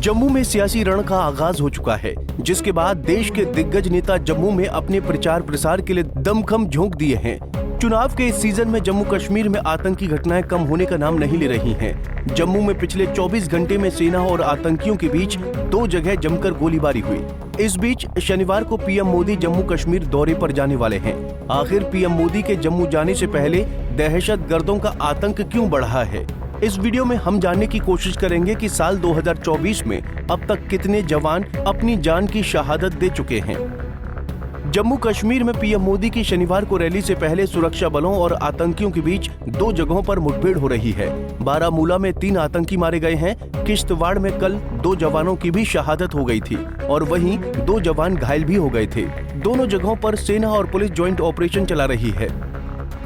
जम्मू में सियासी रण का आगाज हो चुका है, जिसके बाद देश के दिग्गज नेता जम्मू में अपने प्रचार प्रसार के लिए दमखम झोंक दिए हैं। चुनाव के इस सीजन में जम्मू कश्मीर में आतंकी घटनाएं कम होने का नाम नहीं ले रही हैं। जम्मू में पिछले 24 घंटे में सेना और आतंकियों के बीच 2 जगह जमकर गोलीबारी हुई। इस बीच शनिवार को पीएम मोदी जम्मू कश्मीर दौरे पर जाने वाले हैं। आखिर पीएम मोदी के जम्मू जाने से पहले दहशतगर्दों का आतंक क्यों बढ़ा है? इस वीडियो में हम जानने की कोशिश करेंगे कि साल 2024 में अब तक कितने जवान अपनी जान की शहादत दे चुके हैं। जम्मू कश्मीर में पीएम मोदी की शनिवार को रैली से पहले सुरक्षा बलों और आतंकियों के बीच 2 जगहों पर मुठभेड़ हो रही है। बारामूला में 3 आतंकी मारे गए हैं। किश्तवाड़ में कल 2 जवानों की भी शहादत हो गई थी और वहीं 2 जवान घायल भी हो गए थे। दोनों जगहों पर सेना और पुलिस ज्वाइंट ऑपरेशन चला रही है।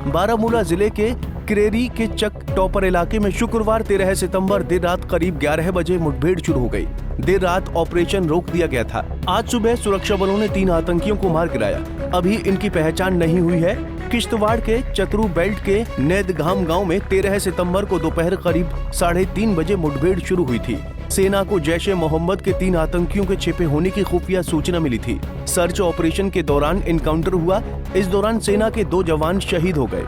बारामूला जिले के क्रेरी के चक टॉपर इलाके में शुक्रवार 13 सितंबर देर रात करीब 11 बजे मुठभेड़ शुरू हो गई। देर रात ऑपरेशन रोक दिया गया था। आज सुबह सुरक्षा बलों ने 3 आतंकियों को मार गिराया। अभी इनकी पहचान नहीं हुई है। किश्तवाड़ के चतरू बेल्ट के नैदगाम गांव में 13 सितंबर को दोपहर करीब 3:30 बजे मुठभेड़ शुरू हुई थी। सेना को जैश ए मोहम्मद के 3 आतंकियों के छिपे होने की खुफिया सूचना मिली थी। सर्च ऑपरेशन के दौरान इनकाउंटर हुआ। इस दौरान सेना के 2 जवान शहीद हो गए।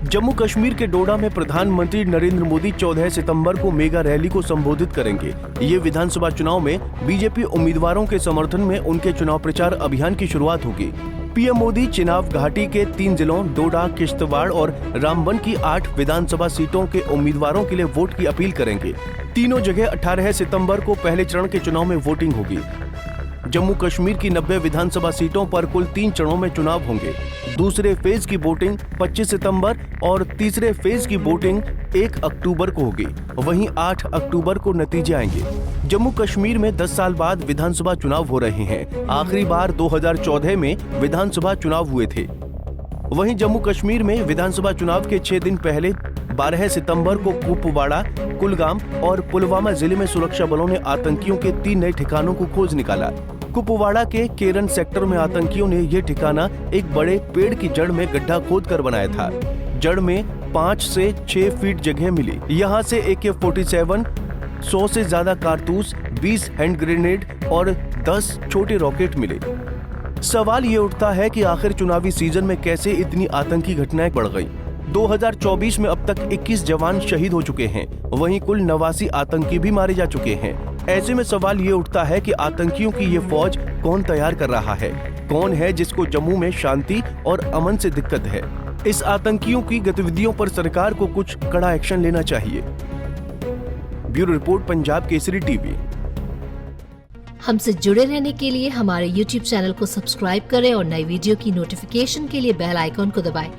जम्मू कश्मीर के डोडा में प्रधानमंत्री नरेंद्र मोदी 14 सितंबर को मेगा रैली को संबोधित करेंगे। ये विधानसभा चुनाव में बीजेपी उम्मीदवारों के समर्थन में उनके चुनाव प्रचार अभियान की शुरुआत होगी। पीएम मोदी चिनाब घाटी के 3 जिलों डोडा, किश्तवाड़ और रामबन की 8 विधानसभा सीटों के उम्मीदवारों के लिए वोट की अपील करेंगे। तीनों जगह 18 सितंबर को पहले चरण के चुनाव में वोटिंग होगी। जम्मू कश्मीर की 90 विधानसभा सीटों पर कुल 3 चरणों में चुनाव होंगे। दूसरे फेज की वोटिंग 25 सितंबर और तीसरे फेज की वोटिंग 1 अक्टूबर को होगी। वहीं 8 अक्टूबर को नतीजे आएंगे। जम्मू कश्मीर में 10 साल बाद विधानसभा चुनाव हो रहे हैं। आखिरी बार 2014 में विधानसभा चुनाव हुए थे। वहीं जम्मू कश्मीर में विधानसभा चुनाव के 6 दिन पहले 12 सितंबर को कुपवाड़ा, कुलगाम और पुलवामा जिले में सुरक्षा बलों ने आतंकियों के 3 नए ठिकानों को खोज निकाला। कुपवाड़ा के केरन सेक्टर में आतंकियों ने यह ठिकाना एक बड़े पेड़ की जड़ में गड्ढा खोदकर बनाया था। जड़ में 5 से 6 फीट जगह मिली। यहाँ से AK-47, 100 से ज्यादा कारतूस, 20 हैंड ग्रेनेड और 10 छोटे रॉकेट मिले। सवाल ये उठता है कि आखिर चुनावी सीजन में कैसे इतनी आतंकी घटनाएं बढ़ गई। 2024 में अब तक 21 जवान शहीद हो चुके हैं। वहीं कुल 89 आतंकी भी मारे जा चुके हैं। ऐसे में सवाल ये उठता है कि आतंकियों की ये फौज कौन तैयार कर रहा है? कौन है जिसको जम्मू में शांति और अमन से दिक्कत है? इस आतंकियों की गतिविधियों पर सरकार को कुछ कड़ा एक्शन लेना चाहिए। Bureau report, Punjab Kesari TV. हमसे जुड़े रहने के लिए हमारे YouTube चैनल को सब्सक्राइब करें और नई वीडियो की नोटिफिकेशन के लिए बेल आइकॉन को दबाएं।